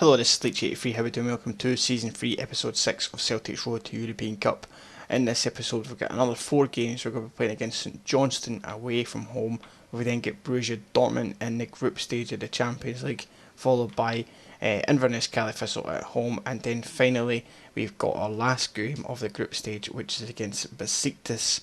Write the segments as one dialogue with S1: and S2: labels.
S1: Hello, this is St.83. How are we doing? Welcome to Season 3, Episode 6 of Celtic's Road to European Cup. In this episode, we've got another 4 games. We're going to be playing against St. Johnstone away from home. We then get Borussia Dortmund in the group stage of the Champions League, followed by Inverness at home, and then finally we've got our last game of the group stage, which is against Besiktas,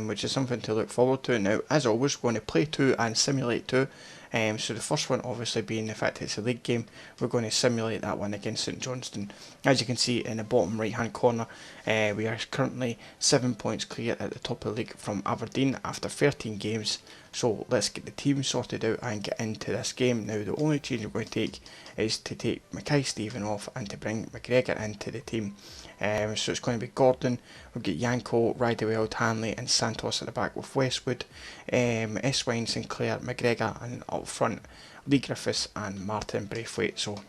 S1: which is something to look forward to. Now, as always, we're going to play 2 and simulate 2. So the first one obviously being the fact it's a league game, we're going to simulate that one against St Johnstone. As you can see in the bottom right hand corner, we are currently 7 points clear at the top of the league from Aberdeen after 13 games. So let's get the team sorted out and get into this game. Now the only change we're going to take is to take Mackay-Steven off and to bring McGregor into the team. So it's going to be Gordon, we've got Yanko, Riedewald, Hanley and Santos at the back with Westwood, Eswine, Sinclair, McGregor, and up front Lee Griffiths and Martin Braithwaite. So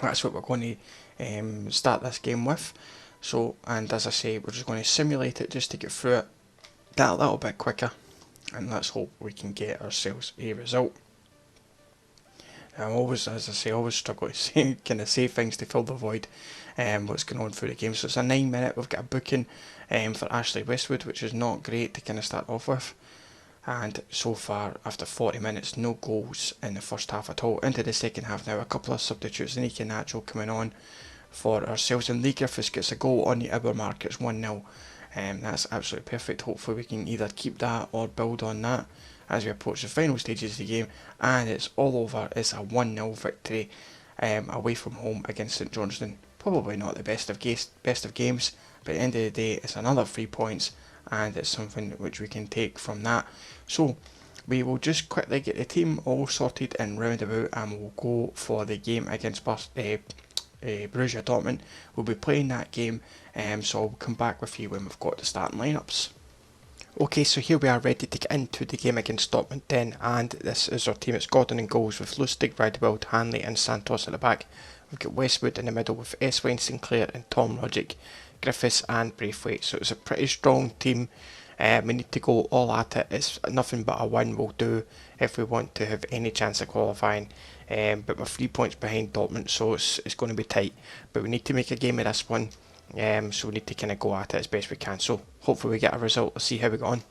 S1: that's what we're going to start this game with. So, and as I say, we're just going to simulate it just to get through it that little bit quicker, and let's hope we can get ourselves a result. I'm always, as I say, always struggle to say, kind of say things to fill the void. What's going on through the game. So it's a 9-minute. We've got a booking for Ashley Westwood, which is not great to kind of start off with. And so far, after 40 minutes, no goals in the first half at all. Into the second half now, a couple of substitutes. Nicky Nacho coming on for ourselves, and Lee Griffiths gets a goal on the hour mark. It's 1-0. That's absolutely perfect. Hopefully we can either keep that or build on that as we approach the final stages of the game. And it's all over. It's a 1-0 victory away from home against St Johnstone. Probably not the best of games, but at the end of the day, it's another 3 points, and it's something which we can take from that. So we will just quickly get the team all sorted and roundabout, and we'll go for the game against Borussia Dortmund. We'll be playing that game, so I'll come back with you when we've got the starting lineups. Okay, so here we are ready to get into the game against Dortmund then, and this is our team. It's Gordon in goals with Lustig, Riedewald, Hanley and Santos at the back. We've got Westwood in the middle with Eswine, Sinclair and Tom Rodgick, Griffiths and Braithwaite. So it's a pretty strong team. We need to go all at it. It's nothing but a win will do if we want to have any chance of qualifying. But we're 3 points behind Dortmund, so it's going to be tight. But we need to make a game of this one. So we need to kind of go at it as best we can. So hopefully we get a result. Let's see how we go on.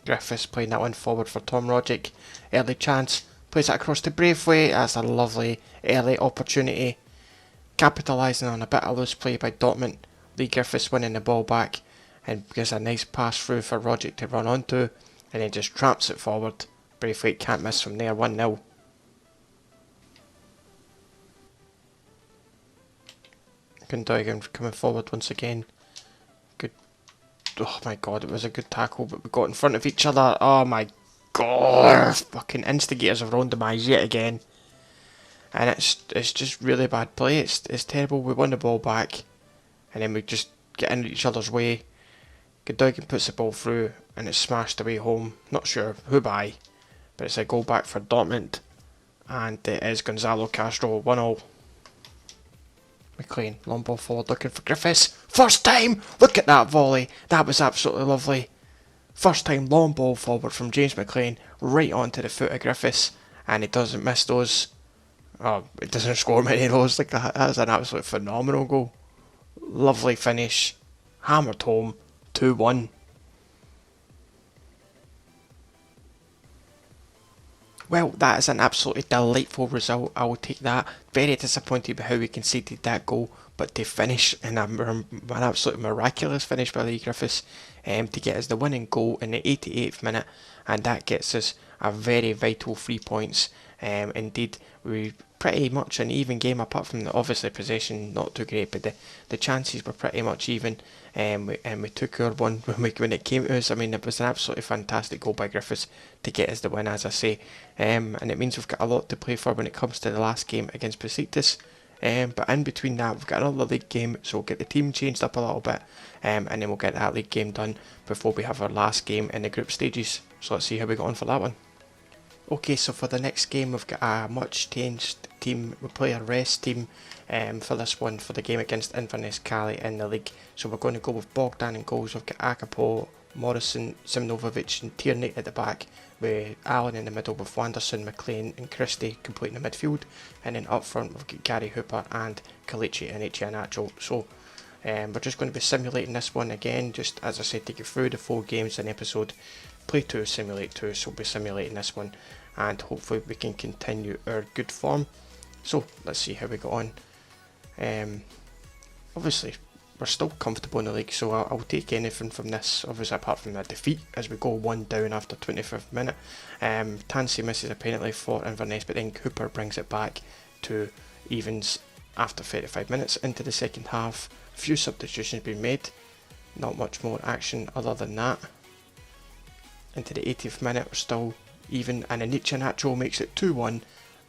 S1: Griffiths playing that one forward for Tom Rodgick. Early chance. Plays that across to Braithwaite. That's a lovely early opportunity. Capitalising on a bit of loose play by Dortmund. Lee Griffiths winning the ball back and gives a nice pass through for Rodgick to run onto, and then just traps it forward. Braithwaite can't miss from there. 1-0. Gundogan coming forward once again. Good. Oh my god, it was a good tackle, but we got in front of each other. Oh my god, fucking instigators of randomised yet again. And it's just really bad play. It's terrible. We won the ball back, and then we just get in each other's way. Gundogan puts the ball through, and it's smashed away home. Not sure who by, but it's a goal back for Dortmund, and it is Gonzalo Castro. 1-0. McLean, long ball forward, looking for Griffiths. First time! Look at that volley. That was absolutely lovely. First time long ball forward from James McLean, right onto the foot of Griffiths, and he doesn't miss those. Oh, he doesn't score many of those. Like that's an absolute phenomenal goal. Lovely finish. Hammered home. 2-1. Well, that is an absolutely delightful result. I will take that. Very disappointed by how we conceded that goal, but to finish in an absolutely miraculous finish by Lee Griffiths to get us the winning goal in the 88th minute, and that gets us a very vital 3 points. Indeed, we pretty much an even game, apart from the obviously possession not too great, but the chances were pretty much even, and we took our one when it came to us. I mean, it was an absolutely fantastic goal by Griffiths to get us the win, as I say, and it means we've got a lot to play for when it comes to the last game against Besiktas. But in between that, we've got another league game, so we'll get the team changed up a little bit, and then we'll get that league game done before we have our last game in the group stages. So let's see how we got on for that one. Okay, so for the next game we've got a much changed team. We play a rest team for this one, for the game against Inverness Cali in the league. So we're going to go with Bogdan in goals. We've got Akapo, Morrison, Simnovovic and Tierney at the back, with Allen in the middle with Wanderson, McLean and Christie completing the midfield. And then up front we've got Gary Hooper and Kalichi and Iheanacho. So we're just going to be simulating this one again, just as I said, to get through the 4 games in episode. Play 2, simulate 2, so we'll be simulating this one, and hopefully we can continue our good form. So let's see how we got on. Obviously we're still comfortable in the league, so I'll take anything from this, obviously apart from a defeat, as we go 1 down after 25th minute. Tansey misses a penalty for Inverness, but then Cooper brings it back to evens after 35 minutes into the second half. A few substitutions been made, not much more action other than that. Into the 80th minute, we're still even, and Iheanacho makes it 2-1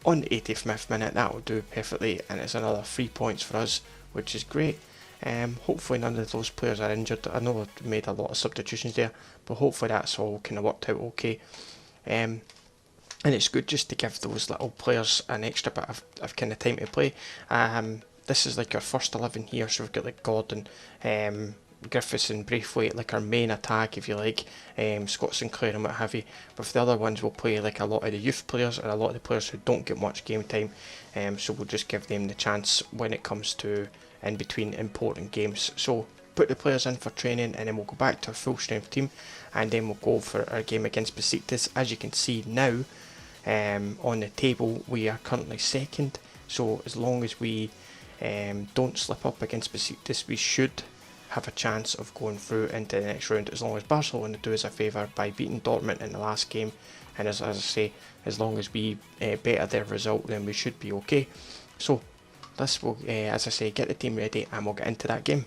S1: on the 85th minute. That will do perfectly, and it's another 3 points for us, which is great. Hopefully none of those players are injured. I know I've made a lot of substitutions there, but hopefully that's all kind of worked out okay. And it's good just to give those little players an extra bit of kind of time to play. This is like our first 11 here, so we've got like Gordon, Griffiths and Braithwaite, like our main attack if you like, Scott Sinclair and what have you. With the other ones we'll play like a lot of the youth players and a lot of the players who don't get much game time, so we'll just give them the chance when it comes to in between important games. So put the players in for training, and then we'll go back to our full strength team, and then we'll go for our game against Besiktas. As you can see now on the table, we are currently second, so as long as we don't slip up against Besiktas, we should have a chance of going through into the next round, as long as Barcelona do us a favour by beating Dortmund in the last game. And as I say, as long as we better their result, then we should be okay. So this will, as I say, get the team ready and we'll get into that game.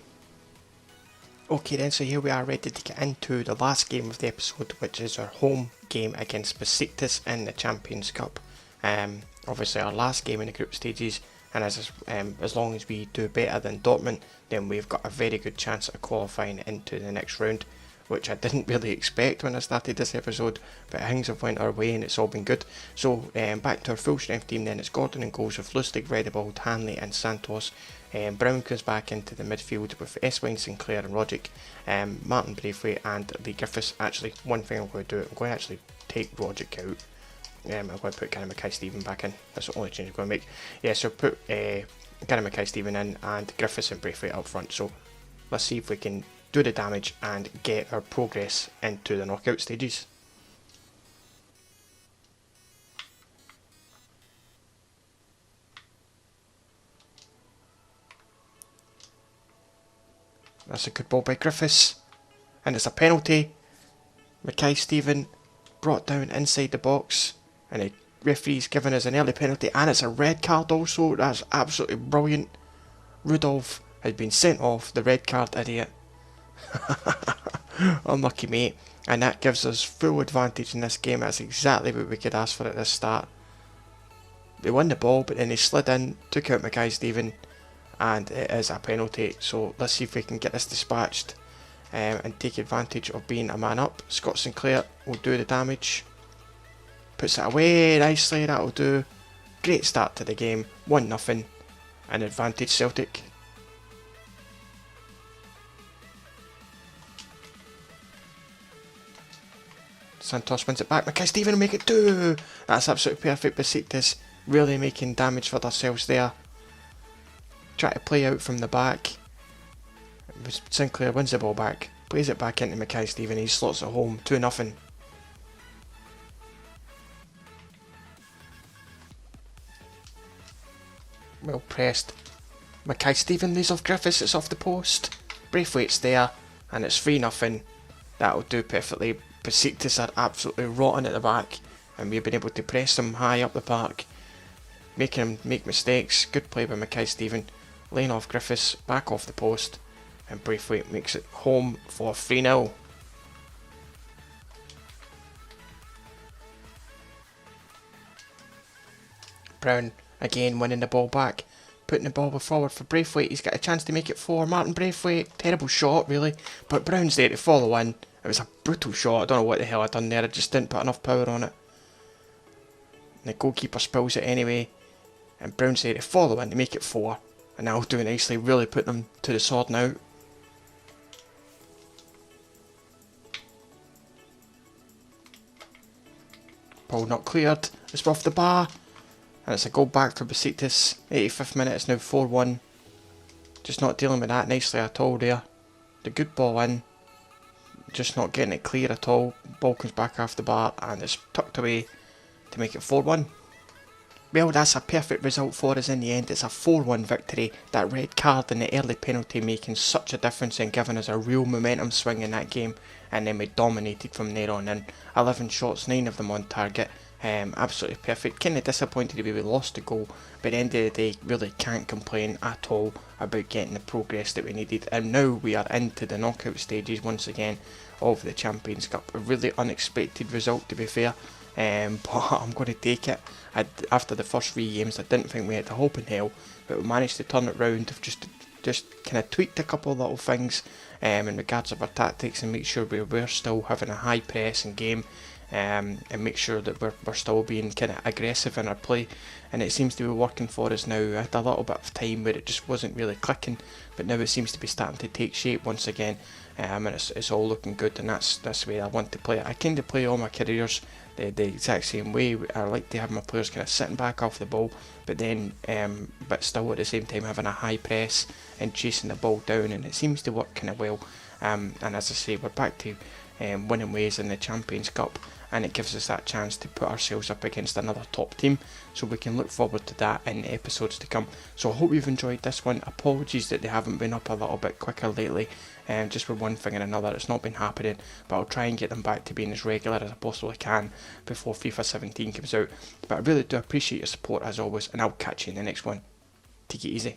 S1: Okay then, so here we are ready to get into the last game of the episode, which is our home game against Besiktas in the Champions Cup. Obviously our last game in the group stages, and as long as we do better than Dortmund, then we've got a very good chance of qualifying into the next round, which I didn't really expect when I started this episode, but things have went our way and it's all been good. So back to our full strength team then. It's Gordon in goals with Lustig, Redebold, Hanley and Santos. Brown comes back into the midfield with Eswine, Sinclair and Rogic, Martin Braithwaite and Lee Griffiths. Actually, one thing I'm going to do, I'm going to actually take Rogic out. I'm going to put Gary Mackay-Steven back in. That's the only change I'm going to make. Yeah, so put Gary Mackay-Steven in and Griffiths and Braithwaite up front. So let's see if we can do the damage and get our progress into the knockout stages. That's a good ball by Griffiths, and it's a penalty. Mackay-Steven brought down inside the box, and the referee's given us an early penalty, and it's a red card also. That's absolutely brilliant. Rudolph has been sent off, the red card idiot. Unlucky mate, and that gives us full advantage in this game. That's exactly what we could ask for at this start. They won the ball, but then they slid in, took out Mackay-Steven, and it is a penalty. So let's see if we can get this dispatched and take advantage of being a man up. Scott Sinclair will do the damage, puts it away nicely, that'll do. Great start to the game, 1-0, an advantage Celtic. Santos wins it back, Mackay-Steven will make it 2. That's absolutely perfect. Besiktas really making damage for themselves there. Try to play out from the back. Sinclair wins the ball back, plays it back into Mackay-Steven, he slots it home, 2-0. Well pressed. Mackay-Steven lays off Griffiths, it's off the post. Braithwaite's there, and it's 3-0. That'll do perfectly. Besiktas are absolutely rotten at the back, and we've been able to press them high up the park, making them make mistakes. Good play by Mackay-Steven, laying off Griffiths, back off the post, and Braithwaite makes it home for 3-0. Brown again winning the ball back, putting the ball forward for Braithwaite. He's got a chance to make it 4. Martin Braithwaite, terrible shot really, but Brown's there to follow in. It was a brutal shot. I don't know what the hell I done there, I just didn't put enough power on it. the goalkeeper spills it anyway, and Brown's there to follow in to make it 4, and that'll do nicely, really put them to the sword now. Ball not cleared, it's off the bar, and it's a goal back for Besiktas. 85th minute, it's now 4-1. Just not dealing with that nicely at all there. The good ball in, just not getting it clear at all. Ball comes back off the bar and it's tucked away to make it 4-1. Well, that's a perfect result for us in the end. It's a 4-1 victory. That red card and the early penalty making such a difference and giving us a real momentum swing in that game. And then we dominated from there on in. 11 shots, 9 of them on target. Absolutely perfect. Kind of disappointed that we lost the goal, but at the end of the day, really can't complain at all about getting the progress that we needed. And now we are into the knockout stages once again of the Champions Cup. A really unexpected result, to be fair. But I'm going to take it. After the first 3 games, I didn't think we had the hope in hell, but we managed to turn it round. Just kind of tweaked a couple of little things in regards of our tactics and make sure we're still having a high press and game, and make sure that we're still being kind of aggressive in our play, and it seems to be working for us now. I had a little bit of time where it just wasn't really clicking, but now it seems to be starting to take shape once again, and it's all looking good, and that's the way I want to play it. I kind of play all my careers the exact same way. I like to have my players kind of sitting back off the ball, but then but still at the same time having a high press and chasing the ball down, and it seems to work kind of well. And as I say, we're back to winning ways in the Champions Cup, and it gives us that chance to put ourselves up against another top team, so we can look forward to that in the episodes to come. So I hope you've enjoyed this one. Apologies that they haven't been up a little bit quicker lately, just with one thing and another. It's not been happening, but I'll try and get them back to being as regular as I possibly can before FIFA 17 comes out. But I really do appreciate your support as always, and I'll catch you in the next one. Take it easy.